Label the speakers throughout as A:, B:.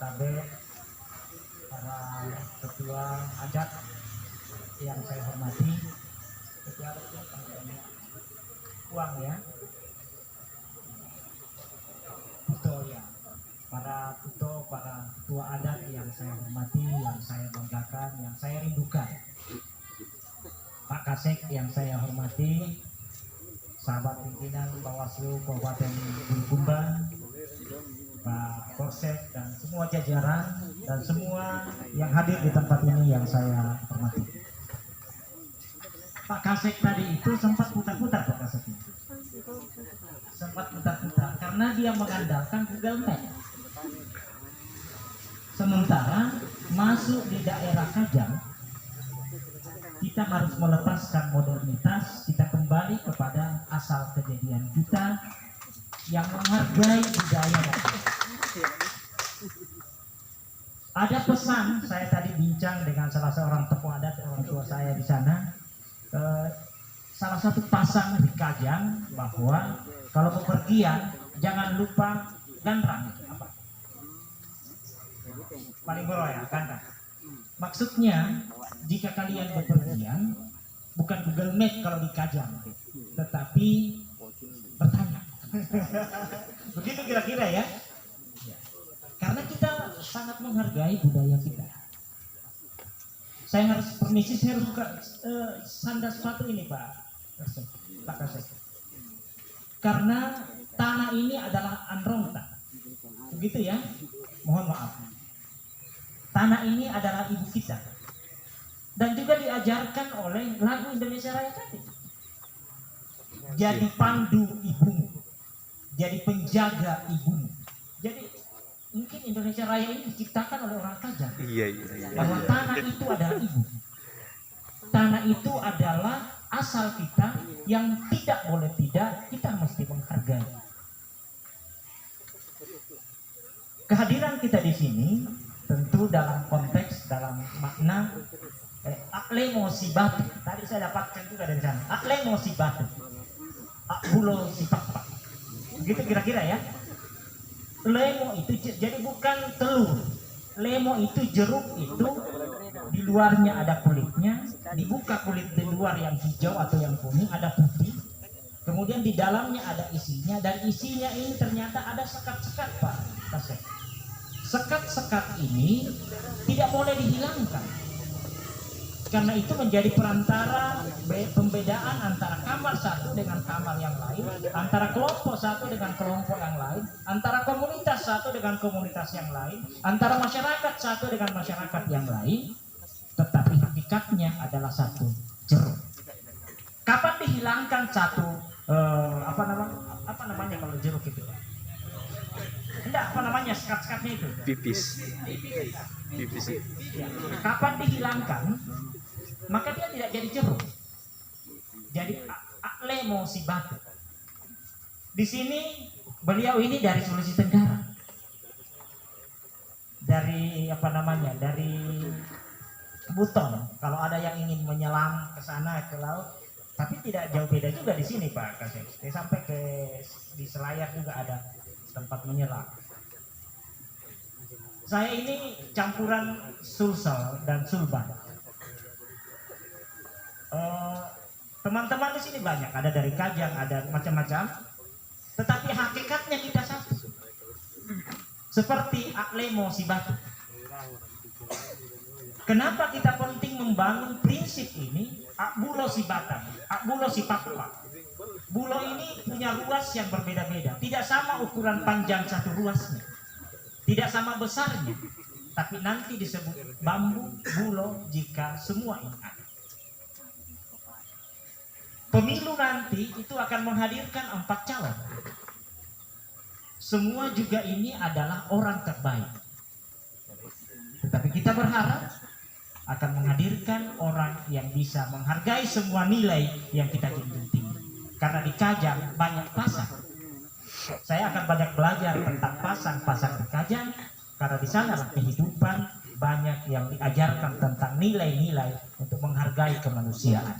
A: Tabek, para ketua adat yang saya hormati, ketua adat uang ya, Puto ya, para Puto, para ketua adat yang saya hormati, yang saya banggakan, yang saya rindukan, Pak Kasek yang saya hormati, sahabat pimpinan Bawaslu Kabupaten Bulukumba, Pak Polsek dan semua jajaran dan semua yang hadir di tempat ini yang saya hormati. Pak Kasek tadi itu sempat putar-putar Pak Kasek itu. Sempat putar-putar karena dia mengandalkan Google Map. Sementara masuk di daerah Kajang, kita harus melepaskan modernitas, kita kembali kepada asal kejadian kita yang menghargai budaya. Ada pesan, saya tadi bincang dengan salah seorang tokoh adat, orang tua saya di sana, salah satu pasang di Kajang bahwa kalau bepergian jangan lupa ganrang. Apa? Paling boro ya, ganrang. Maksudnya jika kalian bepergian bukan Google Map kalau di Kajang, tetapi bertanya. Begitu kira-kira ya. Karena kita sangat menghargai budaya kita. Saya harus permisi, saya harus buka sandal sepatu ini Pak Kasek. Karena tanah ini adalah Androngta. Begitu ya. Mohon maaf. Tanah ini adalah ibu kita. Dan juga diajarkan oleh lagu Indonesia Raya tadi. Jadi pandu ibumu. Jadi penjaga ibumu. Jadi mungkin Indonesia Raya ini diciptakan oleh orang Kajang.
B: Iya.
A: Bahwa tanah itu adalah ibu. Tanah itu adalah asal kita yang tidak boleh tidak kita mesti menghargai. Kehadiran kita di sini tentu dalam konteks, dalam makna akle mosibatu. Tadi saya dapatkan juga dari sana. Akle mosibatu. Akbulo sipak. Begitu kira-kira ya. Lemo itu jadi bukan telur. Lemo itu jeruk itu di luarnya ada kulitnya, dibuka kulit di luar yang hijau atau yang kuning ada putih. Kemudian di dalamnya ada isinya dan isinya ini ternyata ada sekat-sekat Pak Kasek. Sekat-sekat ini tidak boleh dihilangkan. Karena itu menjadi perantara pembedaan antara kamar satu dengan kamar yang lain, antara kelompok satu dengan kelompok yang lain, antara komunitas satu dengan komunitas yang lain, antara masyarakat satu dengan masyarakat yang lain, tetapi hakikatnya adalah satu jeruk. Kapan dihilangkan satu apa namanya kalau jeruk itu? Enggak, apa namanya sekat-sekatnya itu? Pipis. Ya. Kapan dihilangkan? Maka dia tidak jadi jeruk. Jadi aklemo si batu. Di sini beliau ini dari Sulawesi Tenggara. Dari apa namanya? Dari Buton. Kalau ada yang ingin menyelam ke sana ke laut, tapi tidak jauh beda juga di sini Pak Kasek. Sampai ke di Selayar juga ada tempat menyelam. Saya ini campuran Sulsel dan Sulban. Teman-teman di sini banyak, ada dari Kajang, ada macam-macam. Tetapi hakikatnya kita satu. Seperti aklemo si batu. Kenapa kita penting membangun prinsip ini? Akbulo si batang, akbulo si pakpak. Bulo ini punya ruas yang berbeda-beda. Tidak sama ukuran panjang satu ruasnya. Tidak sama besarnya. Tapi nanti disebut bambu bulo jika semua ini ada. Pemilu nanti itu akan menghadirkan 4 calon. Semua juga ini adalah orang terbaik. Tetapi kita berharap akan menghadirkan orang yang bisa menghargai semua nilai yang kita junjung tinggi. Karena di Kajang banyak pasang. Saya akan banyak belajar tentang pasang-pasang di Kajang. Karena di sana kehidupan banyak yang diajarkan tentang nilai-nilai untuk menghargai kemanusiaan.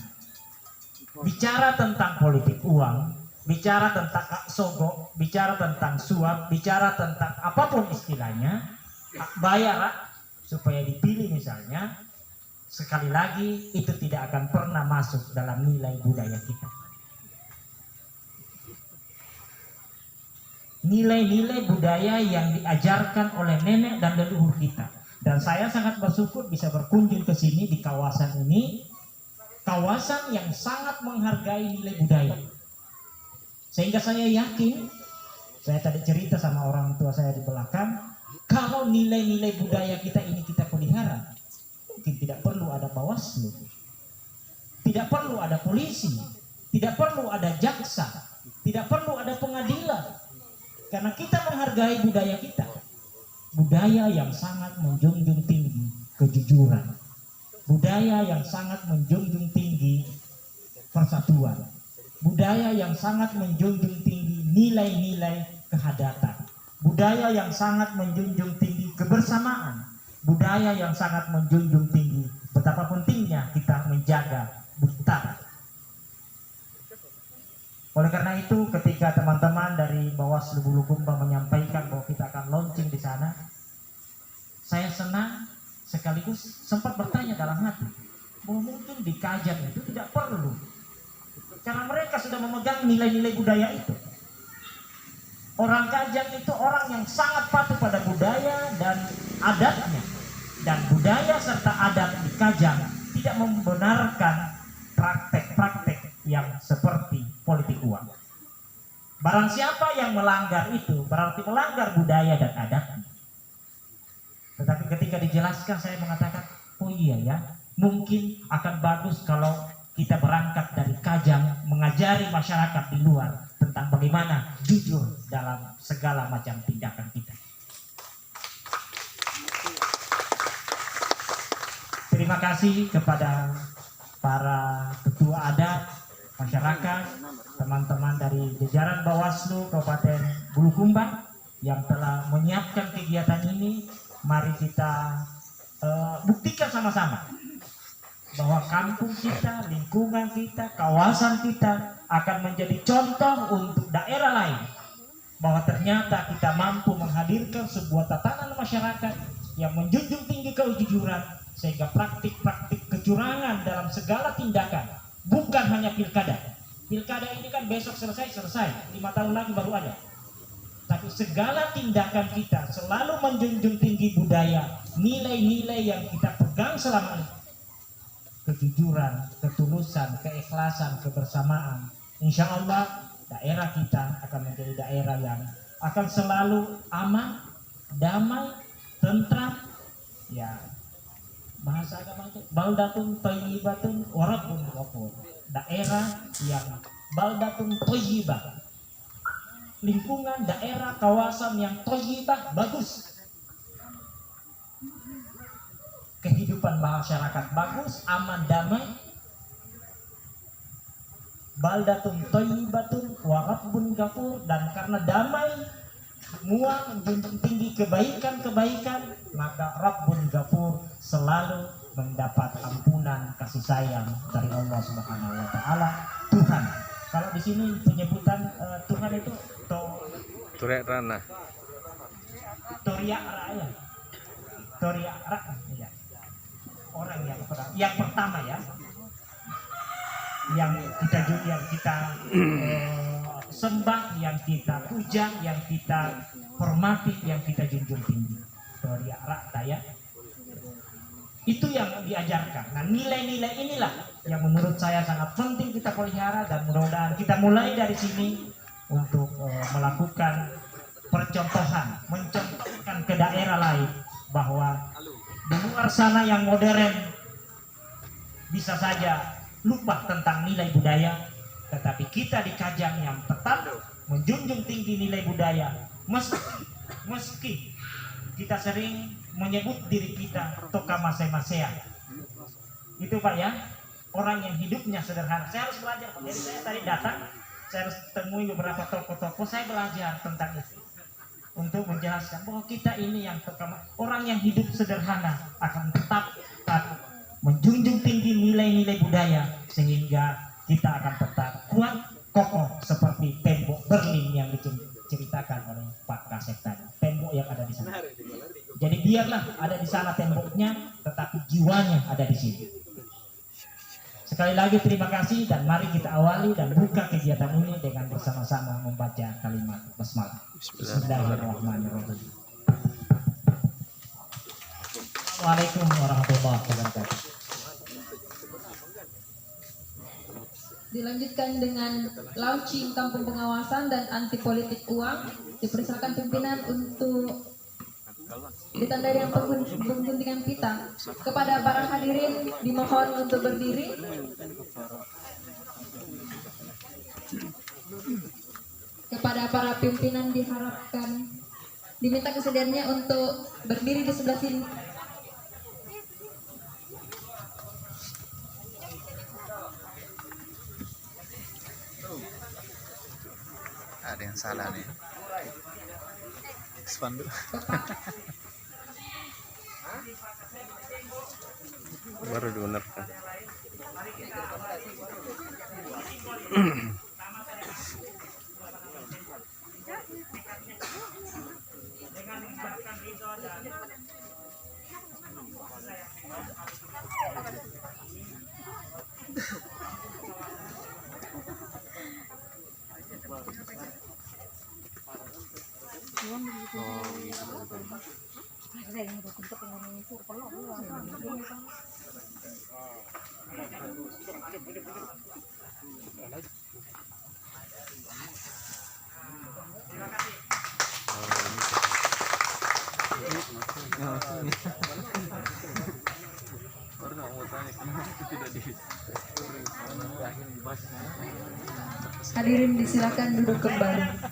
A: Bicara tentang politik uang, bicara tentang sogok, bicara tentang suap, bicara tentang apapun istilahnya, bayar supaya dipilih misalnya, sekali lagi itu tidak akan pernah masuk dalam nilai budaya kita. Nilai-nilai budaya yang diajarkan oleh nenek dan leluhur kita. Dan saya sangat bersyukur bisa berkunjung ke sini di kawasan ini, kawasan yang sangat menghargai nilai budaya. Sehingga saya yakin, saya tadi cerita sama orang tua saya di belakang, kalau nilai-nilai budaya kita ini kita pelihara, mungkin tidak perlu ada Bawaslu, tidak perlu ada polisi, tidak perlu ada jaksa, tidak perlu ada pengadilan. Karena kita menghargai budaya kita, budaya yang sangat menjunjung tinggi kejujuran, budaya yang sangat menjunjung tinggi persatuan, budaya yang sangat menjunjung tinggi nilai-nilai kehadatan, budaya yang sangat menjunjung tinggi kebersamaan, budaya yang sangat menjunjung tinggi betapa pentingnya kita menjaga budaya. Oleh karena itu, ketika teman-teman dari Bawaslu Bulukumba menyampaikan bahwa kita akan launching di sana, saya senang sekaligus sempat bertanya dalam hati, bahwa mungkin di Kajang itu tidak perlu, karena mereka sudah memegang nilai-nilai budaya itu. Orang Kajang itu orang yang sangat patuh pada budaya dan adatnya, dan budaya serta adat di Kajang tidak membenarkan praktek-praktek yang seperti politik uang. Barang siapa yang melanggar itu berarti melanggar budaya dan adatnya. Tetapi ketika dijelaskan saya mengatakan, oh iya ya, mungkin akan bagus kalau kita berangkat dari Kajang mengajari masyarakat di luar tentang bagaimana jujur dalam segala macam tindakan kita. Terima kasih kepada para ketua adat, masyarakat, teman-teman dari jajaran Bawaslu Kabupaten Bulukumba yang telah menyiapkan kegiatan ini. Mari kita buktikan sama-sama bahwa kampung kita, lingkungan kita, kawasan kita akan menjadi contoh untuk daerah lain, bahwa ternyata kita mampu menghadirkan sebuah tatanan masyarakat yang menjunjung tinggi kejujuran, sehingga praktik-praktik kecurangan dalam segala tindakan, bukan hanya pilkada. Pilkada ini kan besok selesai, 5 tahun lagi baru ada. Tapi segala tindakan kita selalu menjunjung tinggi budaya, nilai-nilai yang kita pegang selama ini. Kejujuran, ketulusan, keikhlasan, kebersamaan. Insya Allah daerah kita akan menjadi daerah yang akan selalu aman, damai, tentram. Ya, bahasa agama itu baldatun thayyibatun wa rabbun ghafur. Daerah yang baldatun thayyibah, lingkungan, daerah, kawasan yang thayyibah, bagus, kehidupan masyarakat bagus, aman, damai. Baldatun thayyibatun wa rabbun ghafur, dan karena damai semua menjunjung tinggi kebaikan-kebaikan, maka Rabbun Ghafur selalu mendapat ampunan kasih sayang dari Allah Subhanahu wa taala, Tuhan. Kalau di sini penyebutan Tuhan itu Toriara ya. Toriara ya. Orang yang pertama ya. Yang kita sembah, yang kita puja, yang kita hormati, yang kita junjung tinggi. Toriara ya. Itu yang diajarkan. Nah, nilai-nilai inilah yang menurut saya sangat penting kita pelihara, dan mudah-mudahan kita mulai dari sini untuk melakukan percontohan, mencontohkan ke daerah lain bahwa di luar sana yang modern bisa saja lupa tentang nilai budaya, tetapi kita di Kajang yang tetap menjunjung tinggi nilai budaya, meski kita sering menyebut diri kita toka masing-masing. Itu Pak ya, orang yang hidupnya sederhana. Saya harus belajar. Jadi saya tadi datang, saya harus temui beberapa tokoh-tokoh, saya belajar tentang itu untuk menjelaskan bahwa kita ini yang orang yang hidup sederhana akan tetap menjunjung tinggi nilai-nilai budaya, sehingga kita akan tetap kuat, kokoh seperti tembok Berlin yang diceritakan oleh Pak Kasek tadi. Tembok yang ada di di sana. Jadi biarlah ada di sana temboknya, tetapi jiwanya ada di sini. Sekali lagi terima kasih dan mari kita awali dan buka kegiatan ini dengan bersama-sama membaca kalimat basmalah. Bismillahirrahmanirrahim. Assalamualaikum warahmatullahi wabarakatuh.
B: Dilanjutkan dengan launching kampung pengawasan dan anti politik uang. Dipersilakan pimpinan untuk ditandai dengan pengguntingan pita. Kepada para hadirin dimohon untuk berdiri. Kepada para pimpinan diharapkan diminta kesediaannya untuk berdiri di sebelah sini.
C: Ada yang salah nih. Expander. Baru dibenarkan.
B: Hadirin disilakan duduk kembali.